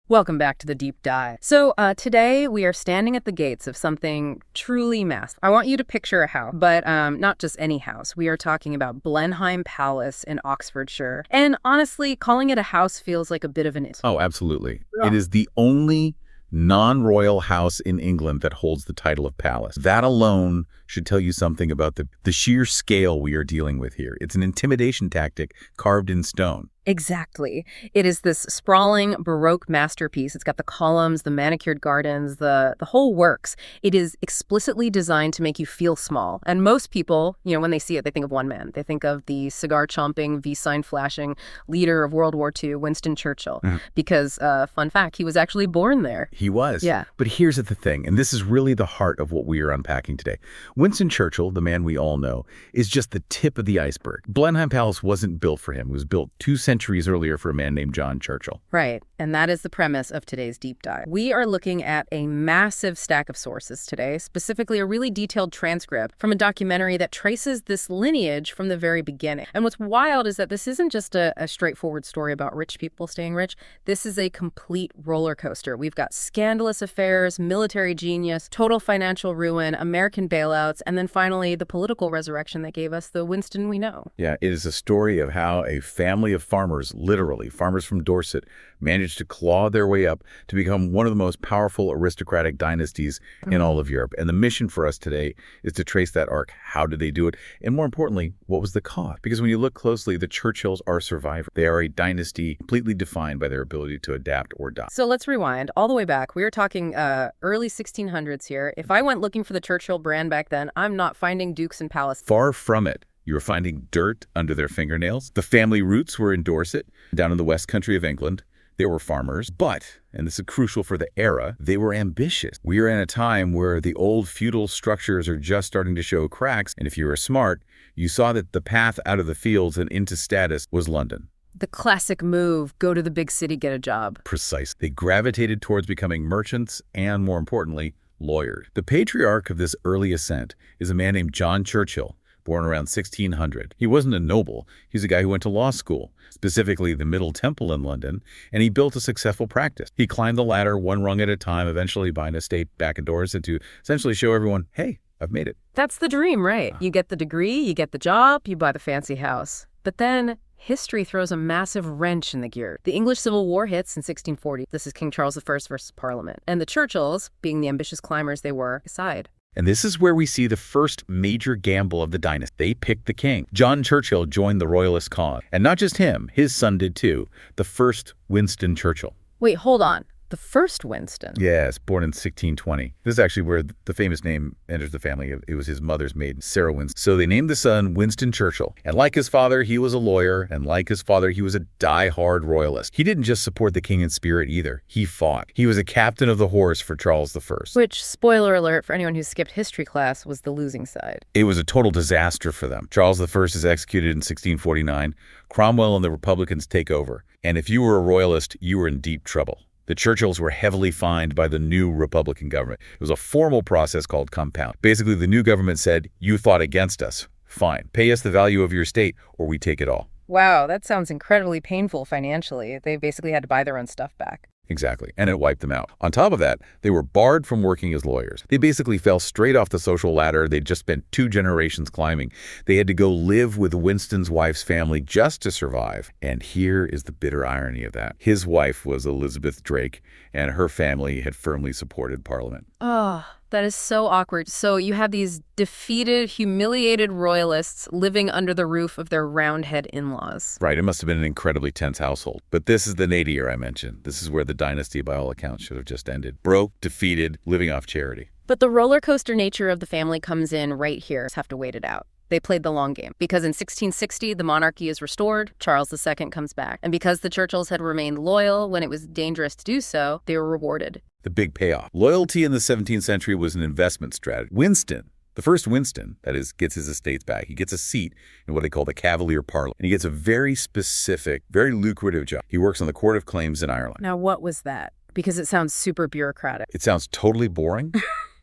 Welcome back to the deep dive. So today we are standing at the gates of something truly massive. I want you to picture a house, but not just any house. We are talking about Blenheim Palace in Oxfordshire. And honestly, calling it a house feels like a bit of an insult. Oh, absolutely. Yeah. It is the only non-royal house in England that holds the title of palace. That alone should tell you something about the sheer scale we are dealing with here. It's an intimidation tactic carved in stone. Exactly. It is this sprawling Baroque masterpiece. It's got the columns, the manicured gardens, the whole works. It is explicitly designed to make you feel small. And most people, when they see it, they think of one man. They think of the cigar-chomping, V-sign flashing leader of World War II, Winston Churchill. Because, fun fact, he was actually born there. He was. Yeah. But here's the thing, and this is really the heart of what we are unpacking today. Winston Churchill, the man we all know, is just the tip of the iceberg. Blenheim Palace wasn't built for him. It was built 2 centuries earlier for a man named John Churchill. Right. And that is the premise of today's deep dive. We are looking at a massive stack of sources today, specifically a really detailed transcript from a documentary that traces this lineage from the very beginning. And what's wild is that this isn't just a straightforward story about rich people staying rich. This is a complete roller coaster. We've got scandalous affairs, military genius, total financial ruin, American bailouts, and then finally the political resurrection that gave us the Winston we know. Yeah, it is a story of how a family of farmers, literally farmers from Dorset, managed to claw their way up to become one of the most powerful aristocratic dynasties in all of Europe. And the mission for us today is to trace that arc. How did they do it? And more importantly, what was the cost? Because when you look closely, the Churchills are survivors. They are a dynasty completely defined by their ability to adapt or die. So let's rewind all the way back. We are talking early 1600s here. If I went looking for the Churchill brand back then, I'm not finding dukes and palaces. Far from it. You were finding dirt under their fingernails. The family roots were in Dorset, down in the west country of England. They were farmers, but, and this is crucial for the era, they were ambitious. We are in a time where the old feudal structures are just starting to show cracks, and if you were smart, you saw that the path out of the fields and into status was London. The classic move, go to the big city, get a job. Precisely. They gravitated towards becoming merchants and, more importantly, lawyers. The patriarch of this early ascent is a man named John Churchill, born around 1600. He wasn't a noble. He's a guy who went to law school, specifically the Middle Temple in London, and he built a successful practice. He climbed the ladder one rung at a time, eventually buying a estate back in Dorset to essentially show everyone, hey, I've made it. That's the dream, right? You get the degree, you get the job, you buy the fancy house. But then history throws a massive wrench in the gear. The English Civil War hits in 1640. This is King Charles I versus Parliament. And the Churchills, being the ambitious climbers they were, decide. And this is where we see the first major gamble of the dynasty. They picked the king. John Churchill joined the royalist cause. And not just him, his son did too, the first Winston Churchill. Wait, hold on. The first Winston? Yes, born in 1620. This is actually where the famous name enters the family. It was his mother's maiden, Sarah Winston. So they named the son Winston Churchill. And like his father, he was a lawyer. And like his father, he was a die-hard royalist. He didn't just support the king in spirit either. He fought. He was a captain of the horse for Charles I. Which, spoiler alert for anyone who skipped history class, was the losing side. It was a total disaster for them. Charles I is executed in 1649. Cromwell and the Republicans take over. And if you were a royalist, you were in deep trouble. The Churchills were heavily fined by the new Republican government. It was a formal process called compound. Basically, the new government said, you fought against us. Fine. Pay us the value of your estate or we take it all. Wow, that sounds incredibly painful financially. They basically had to buy their own stuff back. Exactly. And it wiped them out. On top of that, they were barred from working as lawyers. They basically fell straight off the social ladder. They'd just spent 2 generations climbing. They had to go live with Winston's wife's family just to survive. And here is the bitter irony of that. His wife was Elizabeth Drake, and her family had firmly supported Parliament. Oh, that is so awkward. So you have these defeated, humiliated royalists living under the roof of their Roundhead in-laws. Right. It must have been an incredibly tense household. But this is the nadir I mentioned. This is where the dynasty, by all accounts, should have just ended. Broke, defeated, living off charity. But the roller coaster nature of the family comes in right here. Have to wait it out. They played the long game. Because in 1660, the monarchy is restored, Charles II comes back. And because the Churchills had remained loyal when it was dangerous to do so, they were rewarded. The big payoff. Loyalty in the 17th century was an investment strategy. Winston, the first Winston, that is, gets his estates back. He gets a seat in what they call the Cavalier Parliament. And he gets a very specific, very lucrative job. He works on the Court of Claims in Ireland. Now, what was that? Because it sounds super bureaucratic. It sounds totally boring.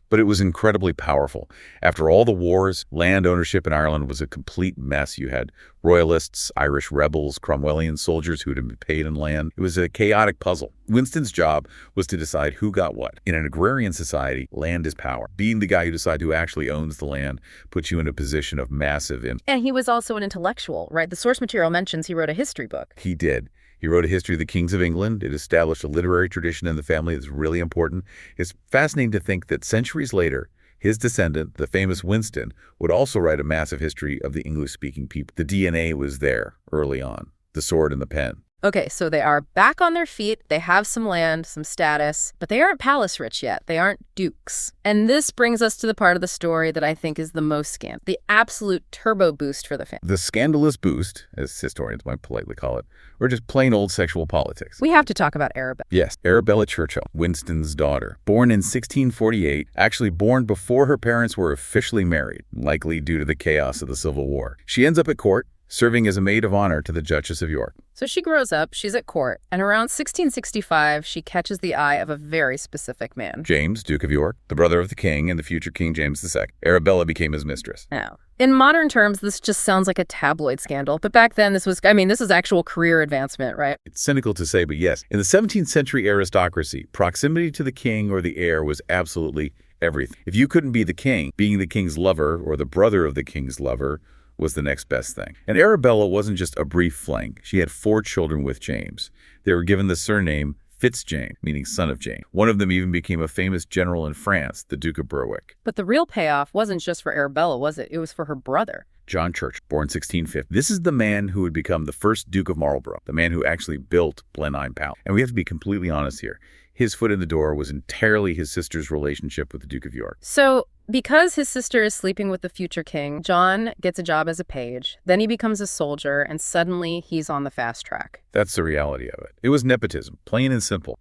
but it was incredibly powerful. After all the wars, land ownership in Ireland was a complete mess. You had royalists, Irish rebels, Cromwellian soldiers who had been paid in land. It was a chaotic puzzle. Winston's job was to decide who got what. In an agrarian society, land is power. Being the guy who decides who actually owns the land puts you in a position of massive influence. And he was also an intellectual, right? The source material mentions he wrote a history book. He did. He wrote a history of the kings of England. It established a literary tradition in the family that's really important. It's fascinating to think that centuries later, his descendant, the famous Winston, would also write a massive history of the English-speaking people. The DNA was there early on, the sword and the pen. Okay, so they are back on their feet, they have some land, some status, but they aren't palace rich yet. They aren't dukes. And this brings us to the part of the story that I think is the most scandalous, the absolute turbo boost for the family. The scandalous boost, as historians might politely call it, or just plain old sexual politics. We have to talk about Arabella. Yes, Arabella Churchill, Winston's daughter. Born in 1648, actually born before her parents were officially married, likely due to the chaos of the Civil War. She ends up at court, serving as a maid of honor to the Duchess of York. So she grows up, she's at court, and around 1665, she catches the eye of a very specific man. James, Duke of York, the brother of the king and the future King James II. Arabella became his mistress. Now, in modern terms, this just sounds like a tabloid scandal, but back then this is actual career advancement, right? It's cynical to say, but yes. In the 17th century aristocracy, proximity to the king or the heir was absolutely everything. If you couldn't be the king, being the king's lover or the brother of the king's lover was the next best thing. And Arabella wasn't just a brief fling. She had 4 children with James. They were given the surname Fitzjames, meaning son of James. One of them even became a famous general in France, the Duke of Berwick. But the real payoff wasn't just for Arabella, was it? It was for her brother. John Churchill, born 1650. This is the man who would become the first Duke of Marlborough, the man who actually built Blenheim Palace. And we have to be completely honest here. His foot in the door was entirely his sister's relationship with the Duke of York. So, because his sister is sleeping with the future king, John gets a job as a page, then he becomes a soldier, and suddenly he's on the fast track. That's the reality of it. It was nepotism, plain and simple.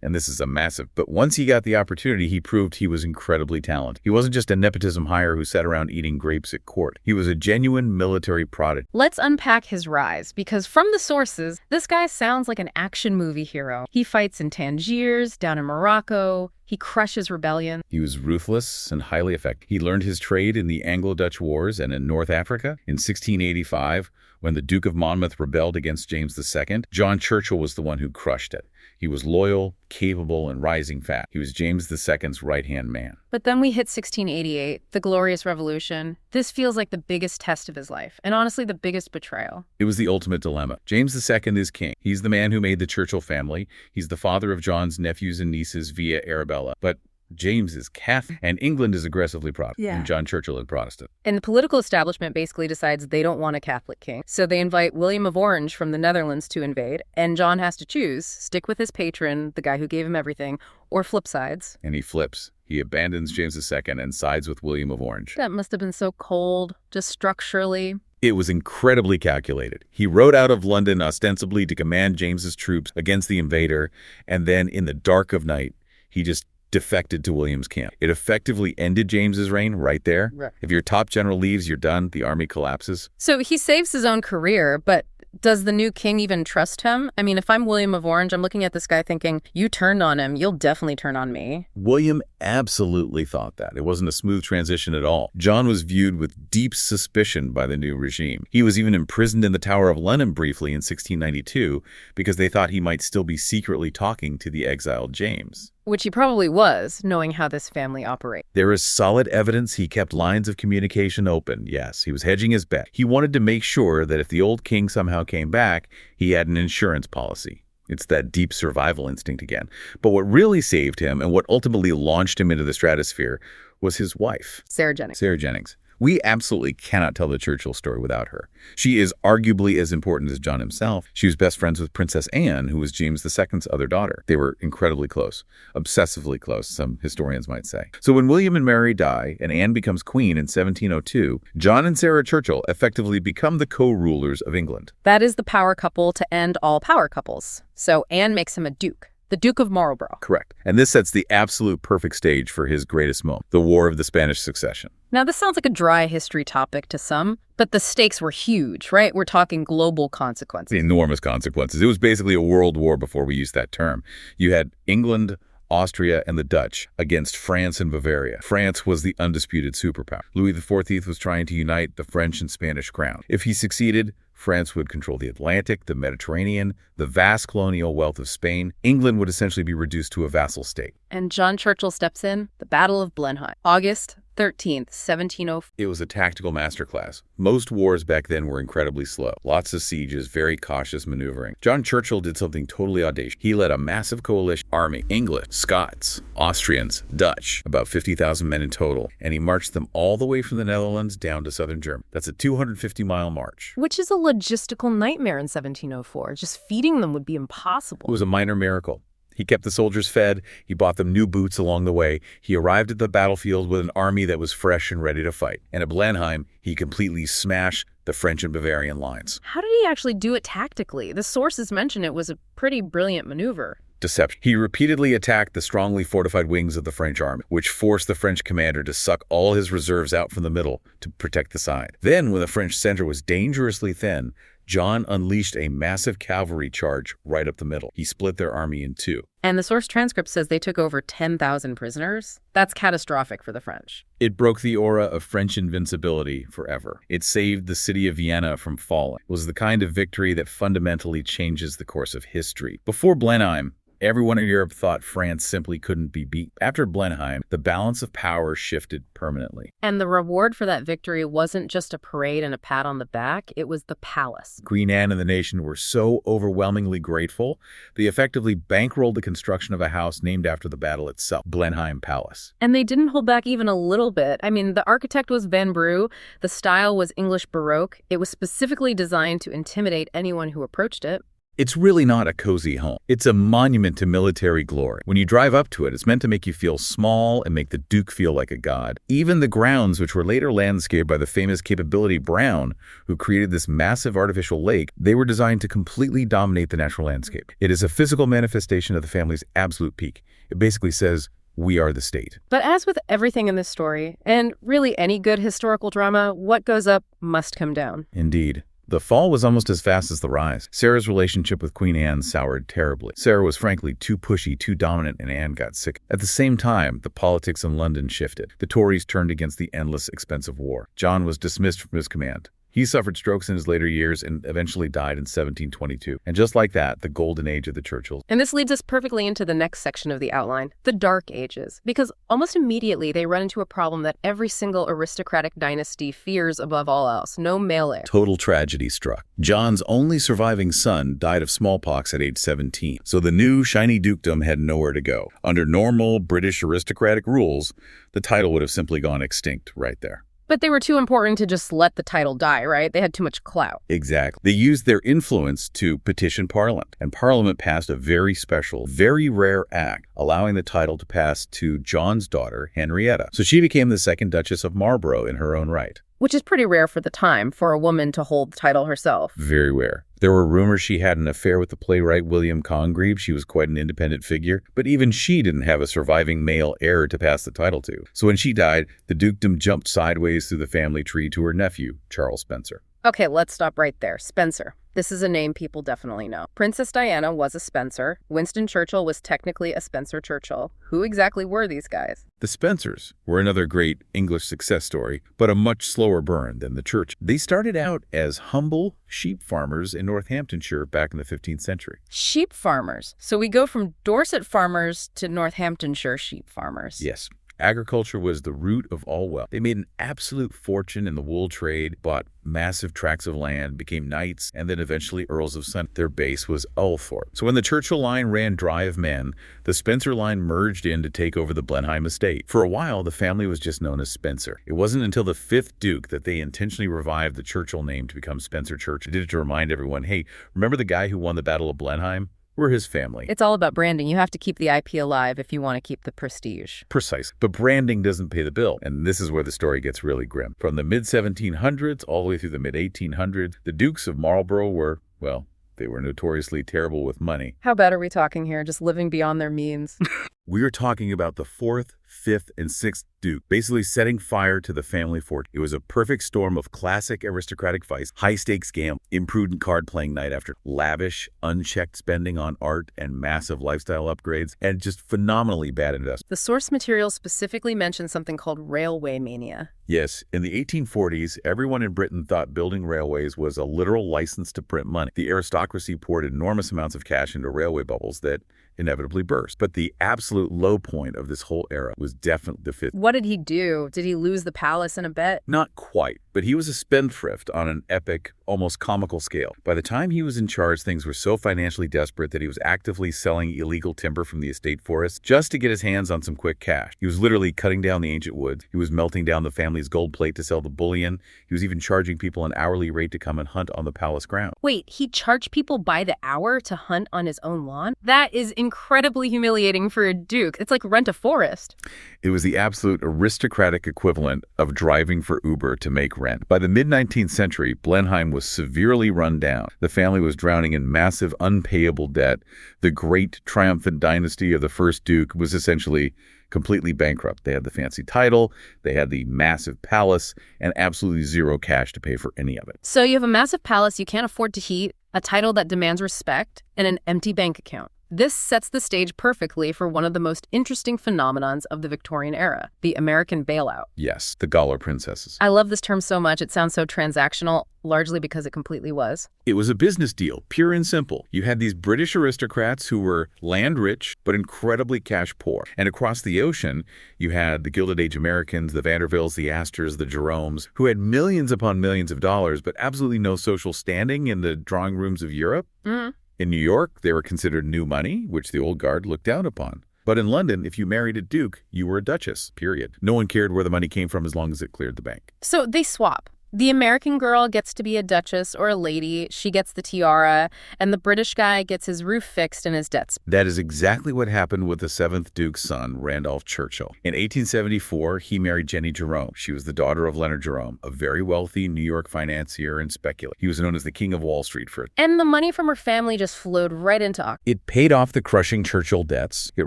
And this is a massive, but once he got the opportunity, he proved he was incredibly talented. He wasn't just a nepotism hire who sat around eating grapes at court. He was a genuine military prodigy. Let's unpack his rise, because from the sources, this guy sounds like an action movie hero. He fights in Tangiers, down in Morocco. He crushes rebellion. He was ruthless and highly effective. He learned his trade in the Anglo-Dutch Wars and in North Africa. In 1685, when the Duke of Monmouth rebelled against James II, John Churchill was the one who crushed it. He was loyal, capable, and rising fast. He was James II's right-hand man. But then we hit 1688, the Glorious Revolution. This feels like the biggest test of his life, and honestly, the biggest betrayal. It was the ultimate dilemma. James II is king. He's the man who made the Churchill family. He's the father of John's nephews and nieces via Arabella. But James is Catholic, and England is aggressively Protestant, and John Churchill is Protestant. And the political establishment basically decides they don't want a Catholic king. So they invite William of Orange from the Netherlands to invade, and John has to choose, stick with his patron, the guy who gave him everything, or flip sides. And he flips. He abandons James II and sides with William of Orange. That must have been so cold, just structurally. It was incredibly calculated. He rode out of London ostensibly to command James's troops against the invader, and then in the dark of night, he just defected to William's camp. It effectively ended James's reign right there. Right. If your top general leaves, you're done. The army collapses. So he saves his own career, but does the new king even trust him? I mean, if I'm William of Orange, I'm looking at this guy thinking, you turned on him, you'll definitely turn on me. William absolutely thought that. It wasn't a smooth transition at all. John was viewed with deep suspicion by the new regime. He was even imprisoned in the Tower of London briefly in 1692 because they thought he might still be secretly talking to the exiled James. Which he probably was, knowing how this family operates. There is solid evidence he kept lines of communication open. Yes, he was hedging his bet. He wanted to make sure that if the old king somehow came back, he had an insurance policy. It's that deep survival instinct again. But what really saved him and what ultimately launched him into the stratosphere was his wife, Sarah Jennings. Sarah Jennings. We absolutely cannot tell the Churchill story without her. She is arguably as important as John himself. She was best friends with Princess Anne, who was James II's other daughter. They were incredibly close, obsessively close, some historians might say. So when William and Mary die and Anne becomes queen in 1702, John and Sarah Churchill effectively become the co-rulers of England. That is the power couple to end all power couples. So Anne makes him a duke. The Duke of Marlborough. Correct. And this sets the absolute perfect stage for his greatest moment, the War of the Spanish Succession. Now, this sounds like a dry history topic to some, but the stakes were huge, right? We're talking global consequences. Enormous consequences. It was basically a world war before we used that term. You had England Austria, and the Dutch against France and Bavaria. France was the undisputed superpower. Louis XIV was trying to unite the French and Spanish crown. If he succeeded, France would control the Atlantic, the Mediterranean, the vast colonial wealth of Spain. England would essentially be reduced to a vassal state. And John Churchill steps in, the Battle of Blenheim, August 13th, 1704. It was a tactical masterclass. Most wars back then were incredibly slow. Lots of sieges, very cautious maneuvering. John Churchill did something totally audacious. He led a massive coalition army, English, Scots, Austrians, Dutch, about 50,000 men in total, and he marched them all the way from the Netherlands down to southern Germany. That's a 250-mile march. Which is a logistical nightmare in 1704. Just feeding them would be impossible. It was a minor miracle. He kept the soldiers fed. He bought them new boots along the way. He arrived at the battlefield with an army that was fresh and ready to fight. And at Blenheim, he completely smashed the French and Bavarian lines. How did he actually do it tactically? The sources mention it was a pretty brilliant maneuver. Deception. He repeatedly attacked the strongly fortified wings of the French army, which forced the French commander to suck all his reserves out from the middle to protect the side. Then, when the French center was dangerously thin, John unleashed a massive cavalry charge right up the middle. He split their army in two. And the source transcript says they took over 10,000 prisoners. That's catastrophic for the French. It broke the aura of French invincibility forever. It saved the city of Vienna from falling. It was the kind of victory that fundamentally changes the course of history. Before Blenheim, everyone in Europe thought France simply couldn't be beat. After Blenheim, the balance of power shifted permanently. And the reward for that victory wasn't just a parade and a pat on the back, it was the palace. Queen Anne and the nation were so overwhelmingly grateful, they effectively bankrolled the construction of a house named after the battle itself, Blenheim Palace. And they didn't hold back even a little bit. I mean, the architect was Van Brugh, the style was English Baroque, it was specifically designed to intimidate anyone who approached it. It's really not a cozy home. It's a monument to military glory. When you drive up to it, it's meant to make you feel small and make the Duke feel like a god. Even the grounds, which were later landscaped by the famous Capability Brown, who created this massive artificial lake, they were designed to completely dominate the natural landscape. It is a physical manifestation of the family's absolute peak. It basically says, we are the state. But as with everything in this story, and really any good historical drama, what goes up must come down. Indeed. The fall was almost as fast as the rise. Sarah's relationship with Queen Anne soured terribly. Sarah was frankly too pushy, too dominant, and Anne got sick. At the same time, the politics in London shifted. The Tories turned against the endless, expensive war. John was dismissed from his command. He suffered strokes in his later years and eventually died in 1722. And just like that, the golden age of the Churchills. And this leads us perfectly into the next section of the outline, the Dark Ages. Because almost immediately they run into a problem that every single aristocratic dynasty fears above all else, no male heir. Total tragedy struck. John's only surviving son died of smallpox at age 17. So the new shiny dukedom had nowhere to go. Under normal British aristocratic rules, the title would have simply gone extinct right there. But they were too important to just let the title die, right? They had too much clout. Exactly. They used their influence to petition Parliament, and Parliament passed a very special, very rare act, allowing the title to pass to John's daughter, Henrietta. So she became the second Duchess of Marlborough in her own right. Which is pretty rare for the time, for a woman to hold the title herself. Very rare. There were rumors she had an affair with the playwright William Congreve. She was quite an independent figure, but even she didn't have a surviving male heir to pass the title to. So when she died, the dukedom jumped sideways through the family tree to her nephew, Charles Spencer. Okay, let's stop right there. Spencer. This is a name people definitely know. Princess Diana was a Spencer. Winston Churchill was technically a Spencer Churchill. Who exactly were these guys? The Spencers were another great English success story, but a much slower burn than the Churchill. They started out as humble sheep farmers in Northamptonshire back in the 15th century. Sheep farmers. So we go from Dorset farmers to Northamptonshire sheep farmers. Yes. Agriculture was the root of all wealth. They made an absolute fortune in the wool trade, bought massive tracts of land, became knights, and then eventually earls of Suffolk. Their base was Ulthorpe. So when the Churchill line ran dry of men, the Spencer line merged in to take over the Blenheim estate. For a while, the family was just known as Spencer. It wasn't until the 5th Duke that they intentionally revived the Churchill name to become Spencer Churchill. They did it to remind everyone, hey, remember the guy who won the Battle of Blenheim? We're his family. It's all about branding. You have to keep the IP alive if you want to keep the prestige. Precisely. But branding doesn't pay the bill. And this is where the story gets really grim. From the mid-1700s all the way through the mid-1800s, the Dukes of Marlborough were, well, they were notoriously terrible with money. How bad are we talking here? Just living beyond their means? We are talking about the 4th, 5th, and 6th Duke, basically setting fire to the family fort. It was a perfect storm of classic aristocratic vice, high-stakes gamble, imprudent card-playing night after lavish, unchecked spending on art and massive lifestyle upgrades, and just phenomenally bad investment. The source material specifically mentions something called railway mania. Yes, in the 1840s, everyone in Britain thought building railways was a literal license to print money. The aristocracy poured enormous amounts of cash into railway bubbles that inevitably burst. But the absolute low point of this whole era was definitely the 5th. What did he do? Did he lose the palace in a bet? Not quite, but he was a spendthrift on an epic, almost comical scale. By the time he was in charge, things were so financially desperate that he was actively selling illegal timber from the estate forest just to get his hands on some quick cash. He was literally cutting down the ancient woods. He was melting down the family's gold plate to sell the bullion. He was even charging people an hourly rate to come and hunt on the palace ground. Wait, he charged people by the hour to hunt on his own lawn? That is incredibly humiliating for a duke. It's like rent a forest. It was the absolute aristocratic equivalent of driving for Uber to make rent. By the mid-19th century, Blenheim was severely run down. The family was drowning in massive unpayable debt. The great triumphant dynasty of the first Duke was essentially completely bankrupt. They had the fancy title, they had the massive palace, and absolutely zero cash to pay for any of it. So you have a massive palace you can't afford to heat, a title that demands respect, and an empty bank account. This sets the stage perfectly for one of the most interesting phenomenons of the Victorian era, the American bailout. Yes, the Gawler princesses. I love this term so much. It sounds so transactional, largely because it completely was. It was a business deal, pure and simple. You had these British aristocrats who were land rich, but incredibly cash poor. And across the ocean, you had the Gilded Age Americans, the Vanderbilts, the Astors, the Jeromes, who had millions upon millions of dollars, but absolutely no social standing in the drawing rooms of Europe. Mm-hmm. In New York, they were considered new money, which the old guard looked down upon. But in London, if you married a duke, you were a duchess, period. No one cared where the money came from as long as it cleared the bank. So they swap. The American girl gets to be a duchess or a lady, she gets the tiara, and the British guy gets his roof fixed and his debts. That is exactly what happened with the 7th Duke's son, Randolph Churchill. In 1874, he married Jenny Jerome. She was the daughter of Leonard Jerome, a very wealthy New York financier and speculator. He was known as the King of Wall Street for it. And the money from her family just flowed right into Oxford. It paid off the crushing Churchill debts. It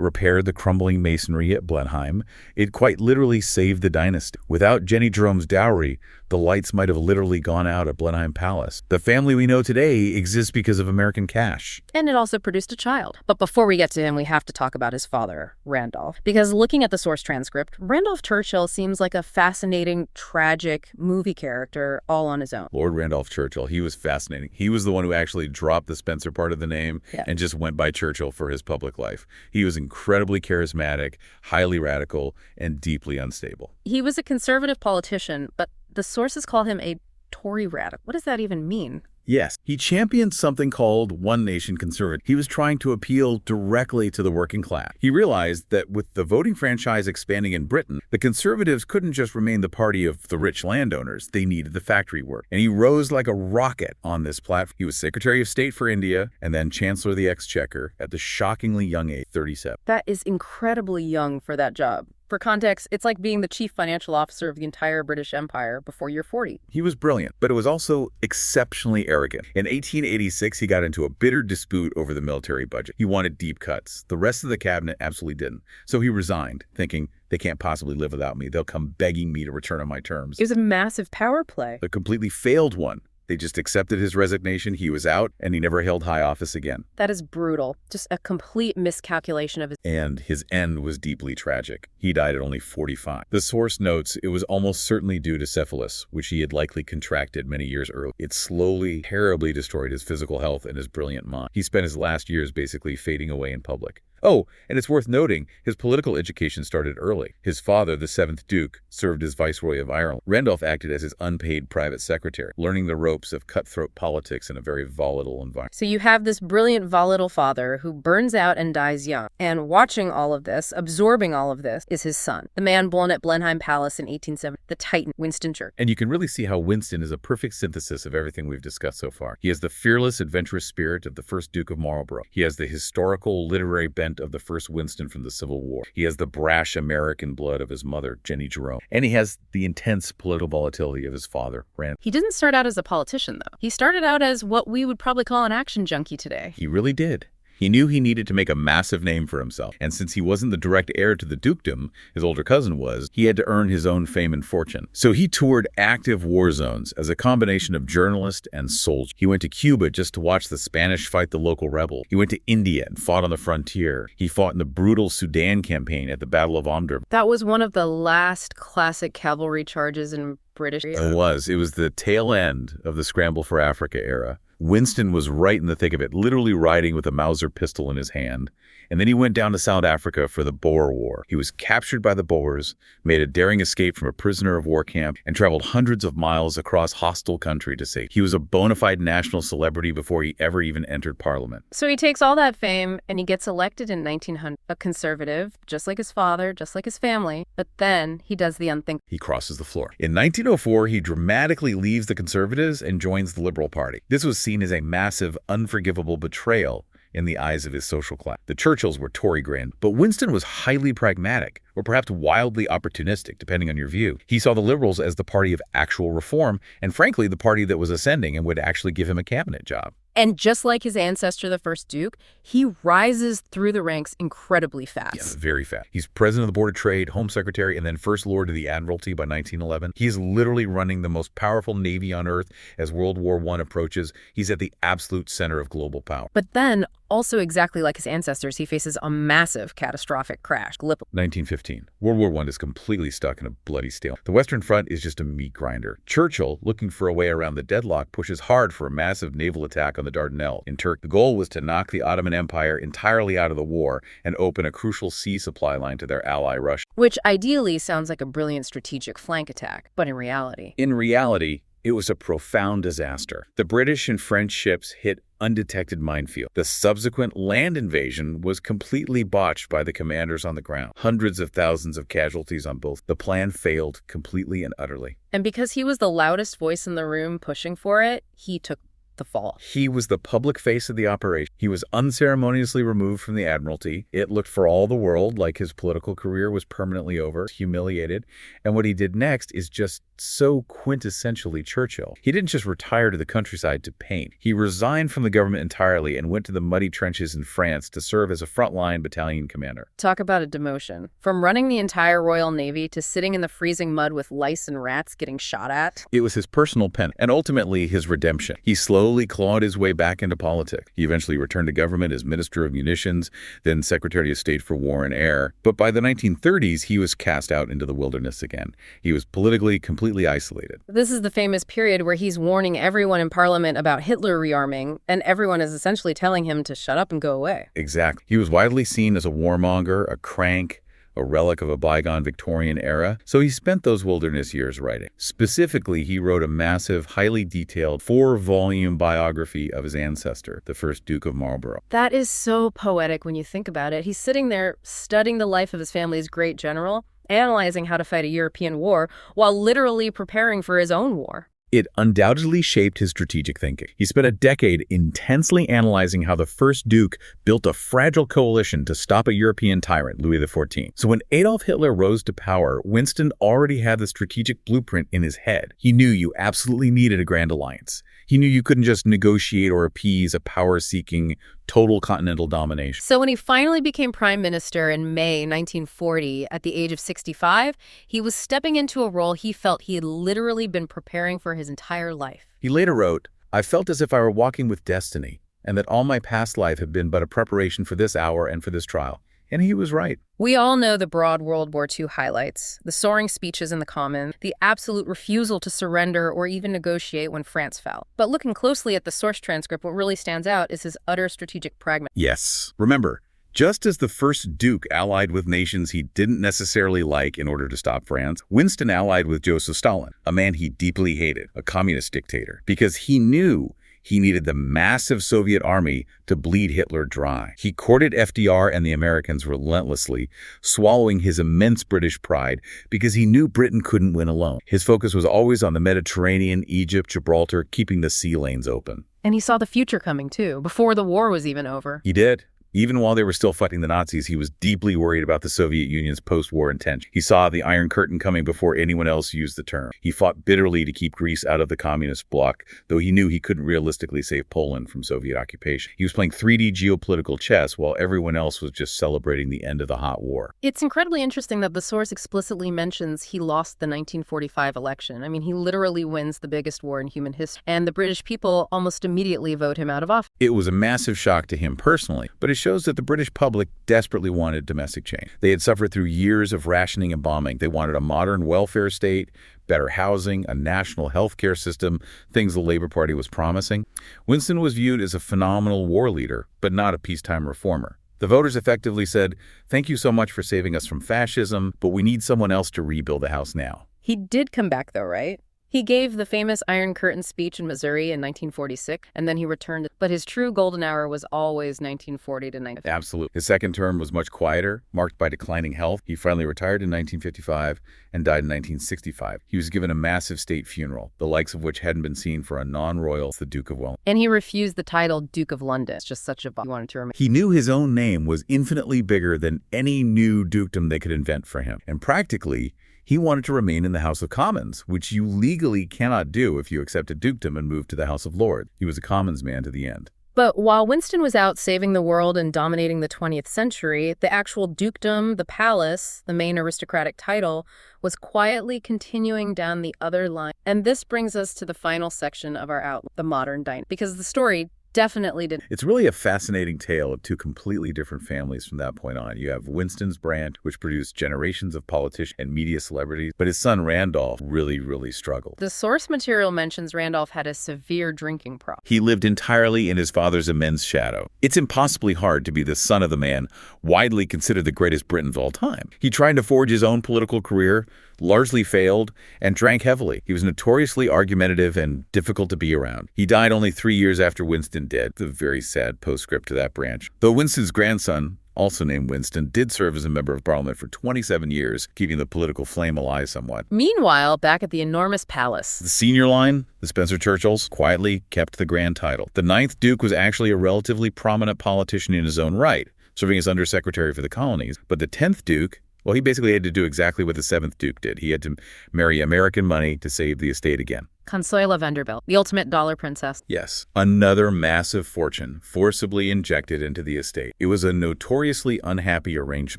repaired the crumbling masonry at Blenheim. It quite literally saved the dynasty. Without Jenny Jerome's dowry, the lights might have literally gone out at Blenheim Palace. The family we know today exists because of American cash. And it also produced a child. But before we get to him, we have to talk about his father, Randolph. Because looking at the source transcript, Randolph Churchill seems like a fascinating, tragic movie character all on his own. Lord Randolph Churchill, he was fascinating. He was the one who actually dropped the Spencer part of the name and just went by Churchill for his public life. He was incredibly charismatic, highly radical, and deeply unstable. He was a conservative politician, but the sources call him a Tory radical. What does that even mean? Yes, he championed something called one nation conservative. He was trying to appeal directly to the working class. He realized that with the voting franchise expanding in Britain, the conservatives couldn't just remain the party of the rich landowners. They needed the factory work. And he rose like a rocket on this platform. He was Secretary of State for India and then Chancellor of the Exchequer at the shockingly young age, 37. That is incredibly young for that job. For context, it's like being the chief financial officer of the entire British Empire before you're 40. He was brilliant, but it was also exceptionally arrogant. In 1886, he got into a bitter dispute over the military budget. He wanted deep cuts. The rest of the cabinet absolutely didn't. So he resigned, thinking, they can't possibly live without me. They'll come begging me to return on my terms. It was a massive power play. A completely failed one. They just accepted his resignation, he was out, and he never held high office again. That is brutal. Just a complete miscalculation of his... And his end was deeply tragic. He died at only 45. The source notes it was almost certainly due to syphilis, which he had likely contracted many years earlier. It slowly, terribly destroyed his physical health and his brilliant mind. He spent his last years basically fading away in public. Oh, and it's worth noting, his political education started early. His father, the 7th Duke, served as Viceroy of Ireland. Randolph acted as his unpaid private secretary, learning the ropes of cutthroat politics in a very volatile environment. So you have this brilliant, volatile father who burns out and dies young. And watching all of this, absorbing all of this, is his son, the man born at Blenheim Palace in 1870, the Titan, Winston Churchill. And you can really see how Winston is a perfect synthesis of everything we've discussed so far. He has the fearless, adventurous spirit of the first Duke of Marlborough. He has the historical, literary bent of the first Winston from the Civil War. He has the brash American blood of his mother, Jenny Jerome. And he has the intense political volatility of his father, Randolph. He didn't start out as a politician, though. He started out as what we would probably call an action junkie today. He really did. He knew he needed to make a massive name for himself, and since he wasn't the direct heir to the dukedom, his older cousin was, he had to earn his own fame and fortune. So he toured active war zones as a combination of journalist and soldier. He went to Cuba just to watch the Spanish fight the local rebels. He went to India and fought on the frontier. He fought in the brutal Sudan campaign at the Battle of Omdurman. That was one of the last classic cavalry charges in British. It was the tail end of the Scramble for Africa era. Winston was right in the thick of it, literally riding with a Mauser pistol in his hand. And then he went down to South Africa for the Boer War. He was captured by the Boers, made a daring escape from a prisoner of war camp, and traveled hundreds of miles across hostile country to safety. He was a bona fide national celebrity before he ever even entered Parliament. So he takes all that fame and he gets elected in 1900, a conservative, just like his father, just like his family. But then he does the unthinkable. He crosses the floor. In 1904, he dramatically leaves the Conservatives and joins the Liberal Party. This was seen as a massive, unforgivable betrayal in the eyes of his social class. The Churchills were Tory grin, but Winston was highly pragmatic, or perhaps wildly opportunistic, depending on your view. He saw the Liberals as the party of actual reform, and frankly, the party that was ascending and would actually give him a cabinet job. And just like his ancestor, the first Duke, he rises through the ranks incredibly fast. Yeah, very fast. He's president of the Board of Trade, Home Secretary, and then First Lord of the Admiralty by 1911. He's literally running the most powerful navy on Earth as World War I approaches. He's at the absolute center of global power. But then, also exactly like his ancestors, he faces a massive catastrophic crash. 1915. World War I is completely stuck in a bloody stalemate. The Western Front is just a meat grinder. Churchill, looking for a way around the deadlock, pushes hard for a massive naval attack on the Dardanelles in Turkey. The goal was to knock the Ottoman Empire entirely out of the war and open a crucial sea supply line to their ally Russia. Which ideally sounds like a brilliant strategic flank attack, but in reality, it was a profound disaster. The British and French ships hit undetected minefield. The subsequent land invasion was completely botched by the commanders on the ground. Hundreds of thousands of casualties on both. The plan failed completely and utterly. And because he was the loudest voice in the room pushing for it, he took the fall. He was the public face of the operation. He was unceremoniously removed from the Admiralty. It looked for all the world like his political career was permanently over, humiliated. And what he did next is just so quintessentially Churchill. He didn't just retire to the countryside to paint. He resigned from the government entirely and went to the muddy trenches in France to serve as a frontline battalion commander. Talk about a demotion. From running the entire Royal Navy to sitting in the freezing mud with lice and rats getting shot at. It was his personal pen and ultimately his redemption. He slowly clawed his way back into politics. He eventually returned to government as Minister of Munitions, then Secretary of State for War and Air. But by the 1930s, he was cast out into the wilderness again. He was politically completely isolated. This is the famous period where he's warning everyone in Parliament about Hitler rearming, and everyone is essentially telling him to shut up and go away. Exactly. He was widely seen as a warmonger, a crank, a relic of a bygone Victorian era, so he spent those wilderness years writing. Specifically, he wrote a massive, highly detailed 4-volume biography of his ancestor, the first Duke of Marlborough. That is so poetic when you think about it. He's sitting there studying the life of his family's great general, analyzing how to fight a European war, while literally preparing for his own war. It undoubtedly shaped his strategic thinking. He spent a decade intensely analyzing how the first Duke built a fragile coalition to stop a European tyrant, Louis XIV. So when Adolf Hitler rose to power, Winston already had the strategic blueprint in his head. He knew you absolutely needed a grand alliance. He knew you couldn't just negotiate or appease a power-seeking, total continental domination. So when he finally became prime minister in May 1940, at the age of 65, he was stepping into a role he felt he had literally been preparing for his entire life. He later wrote, "I felt as if I were walking with destiny, and that all my past life had been but a preparation for this hour and for this trial." And he was right. We all know the broad World War II highlights, the soaring speeches in the Commons, the absolute refusal to surrender or even negotiate when France fell. But looking closely at the source transcript, what really stands out is his utter strategic pragmatism. Yes. Remember, just as the first Duke allied with nations he didn't necessarily like in order to stop France, Winston allied with Joseph Stalin, a man he deeply hated, a communist dictator, because he knew he needed the massive Soviet army to bleed Hitler dry. He courted FDR and the Americans relentlessly, swallowing his immense British pride because he knew Britain couldn't win alone. His focus was always on the Mediterranean, Egypt, Gibraltar, keeping the sea lanes open. And he saw the future coming too, before the war was even over. He did. Even while they were still fighting the Nazis, he was deeply worried about the Soviet Union's post-war intention. He saw the Iron Curtain coming before anyone else used the term. He fought bitterly to keep Greece out of the communist bloc, though he knew he couldn't realistically save Poland from Soviet occupation. He was playing 3D geopolitical chess while everyone else was just celebrating the end of the hot war. It's incredibly interesting that the source explicitly mentions he lost the 1945 election. I mean, he literally wins the biggest war in human history, and the British people almost immediately vote him out of office. It was a massive shock to him personally, but it shows that the British public desperately wanted domestic change. They had suffered through years of rationing and bombing. They wanted a modern welfare state, better housing, a national health care system, things the Labour Party was promising. Winston was viewed as a phenomenal war leader, but not a peacetime reformer. The voters effectively said, "Thank you so much for saving us from fascism, but we need someone else to rebuild the house now." He did come back, though, right? He gave the famous Iron Curtain speech in Missouri in 1946, and then he returned. But his true golden hour was always 1940 to 1950. Absolutely. His second term was much quieter, marked by declining health. He finally retired in 1955 and died in 1965. He was given a massive state funeral, the likes of which hadn't been seen for a non-royal, the Duke of Wellington. And he refused the title Duke of London. It's just such a he wanted to remember. He knew his own name was infinitely bigger than any new dukedom they could invent for him. And practically, he wanted to remain in the House of Commons, which you legally cannot do if you accept a dukedom and move to the House of Lords. He was a Commons man to the end. But while Winston was out saving the world and dominating the 20th century, the actual dukedom, the palace, the main aristocratic title, was quietly continuing down the other line. And this brings us to the final section of our outline, the modern dynasty, because the story definitely did. It's really a fascinating tale of two completely different families from that point on. You have Winston's branch, which produced generations of politicians and media celebrities, but his son Randolph really struggled. The source material mentions Randolph had a severe drinking problem. He lived entirely in his father's immense shadow. It's impossibly hard to be the son of the man widely considered the greatest Briton of all time. He tried to forge his own political career, largely failed, and drank heavily. He was notoriously argumentative and difficult to be around. He died only 3 years after Winston did, the very sad postscript to that branch. Though Winston's grandson, also named Winston, did serve as a member of Parliament for 27 years, keeping the political flame alive somewhat. Meanwhile, back at the enormous palace, The senior line, the Spencer Churchills, quietly kept the grand title. The 9th Duke was actually a relatively prominent politician in his own right, serving as undersecretary for the colonies, but the 10th Duke, well, he basically had to do exactly what the 7th Duke did. He had to marry American money to save the estate again. Consuela Vanderbilt, the ultimate dollar princess. Yes, another massive fortune forcibly injected into the estate. It was a notoriously unhappy arranged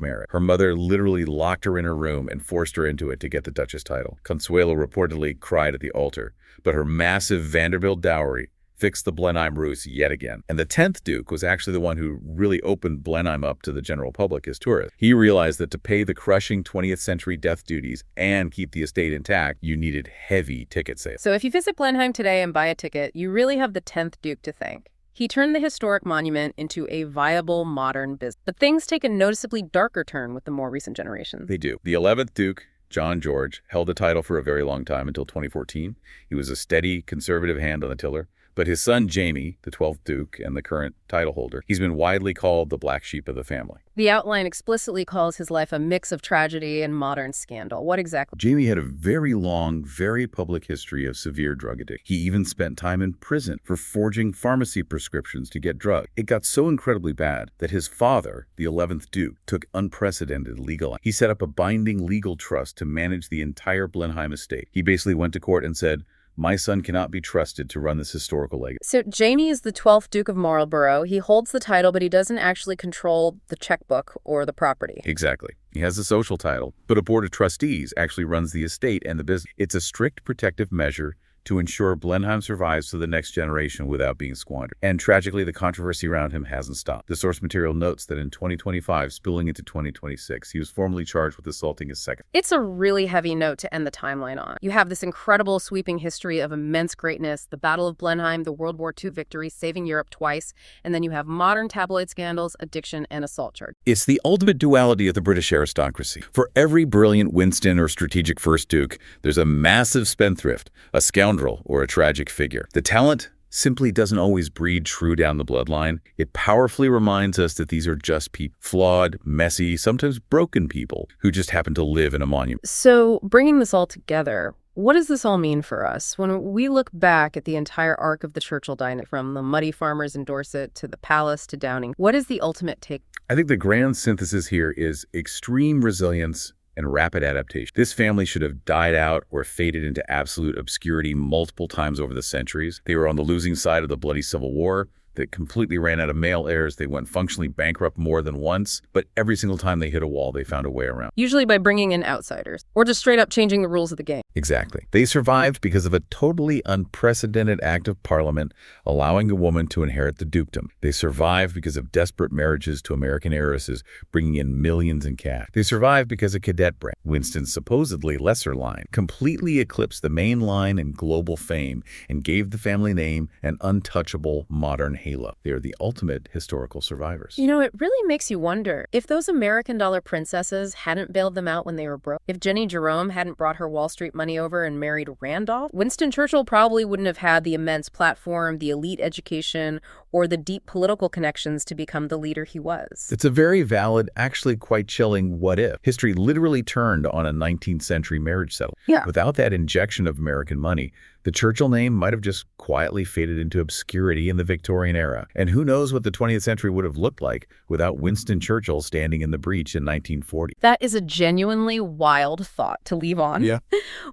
marriage. Her mother literally locked her in her room and forced her into it to get the Duchess title. Consuelo reportedly cried at the altar, but her massive Vanderbilt dowry fixed the Blenheim ruse yet again. And the 10th Duke was actually the one who really opened Blenheim up to the general public as tourists. He realized that to pay the crushing 20th century death duties and keep the estate intact, you needed heavy ticket sales. So if you visit Blenheim today and buy a ticket, you really have the 10th Duke to thank. He turned the historic monument into a viable modern business. But things take a noticeably darker turn with the more recent generations. They do. The 11th Duke, John George, held the title for a very long time until 2014. He was a steady, conservative hand on the tiller. But his son, Jamie, the 12th Duke and the current title holder, he's been widely called the black sheep of the family. The outline explicitly calls his life a mix of tragedy and modern scandal. What exactly? Jamie had a very long, very public history of severe drug addiction. He even spent time in prison for forging pharmacy prescriptions to get drugs. It got so incredibly bad that his father, the 11th Duke, took unprecedented legal action. He set up a binding legal trust to manage the entire Blenheim estate. He basically went to court and said, "My son cannot be trusted to run this historical legacy." So Jamie is the 12th Duke of Marlborough. He holds the title, but he doesn't actually control the checkbook or the property. Exactly. He has the social title, but a board of trustees actually runs the estate and the business. It's a strict protective measure to ensure Blenheim survives to the next generation without being squandered. And tragically, the controversy around him hasn't stopped. The source material notes that in 2025, spilling into 2026, he was formally charged with assaulting his second. It's a really heavy note to end the timeline on. You have this incredible sweeping history of immense greatness, the Battle of Blenheim, the World War II victory, saving Europe twice, and then you have modern tabloid scandals, addiction, and assault charge. It's the ultimate duality of the British aristocracy. For every brilliant Winston or strategic first Duke, there's a massive spendthrift, a scoundrel, or a tragic figure. The talent simply doesn't always breed true down the bloodline. It powerfully reminds us that these are just people, flawed, messy, sometimes broken people who just happen to live in a monument. So bringing this all together, What does this all mean for us? When we look back at the entire arc of the Churchill dynasty, from the muddy farmers in Dorset to the palace to Downing, what is the ultimate take? I think the grand synthesis here is extreme resilience and rapid adaptation. This family should have died out or faded into absolute obscurity multiple times over the centuries. They were on the losing side of the bloody Civil War that completely ran out of male heirs. They went functionally bankrupt more than once, but every single time they hit a wall, they found a way around. Usually by bringing in outsiders, or just straight up changing the rules of the game. Exactly. They survived because of a totally unprecedented act of Parliament allowing a woman to inherit the dukedom. They survived because of desperate marriages to American heiresses, bringing in millions in cash. They survived because a cadet brand, Winston's supposedly lesser line, completely eclipsed the main line in global fame and gave the family name an untouchable modern halo. They are the ultimate historical survivors. You know, it really makes you wonder if those American dollar princesses hadn't bailed them out when they were broke, if Jenny Jerome hadn't brought her Wall Street money over and married Randolph, Winston Churchill probably wouldn't have had the immense platform, the elite education, or the deep political connections to become the leader he was. It's a very valid, actually quite chilling what if. History literally turned on a 19th century marriage settlement. Yeah. Without that injection of American money, the Churchill name might have just quietly faded into obscurity in the Victorian era. And who knows what the 20th century would have looked like without Winston Churchill standing in the breach in 1940. That is a genuinely wild thought to leave on. Yeah.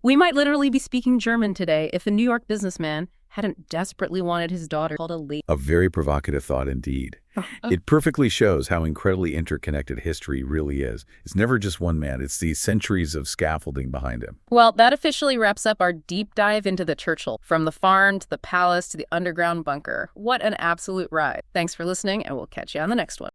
We might literally be speaking German today if a New York businessman hadn't desperately wanted his daughter called a lady. A very provocative thought indeed. It perfectly shows how incredibly interconnected history really is. It's never just one man. It's the centuries of scaffolding behind him. Well, that officially wraps up our deep dive into the Churchill, from the farm to the palace to the underground bunker. What an absolute ride. Thanks for listening, and we'll catch you on the next one.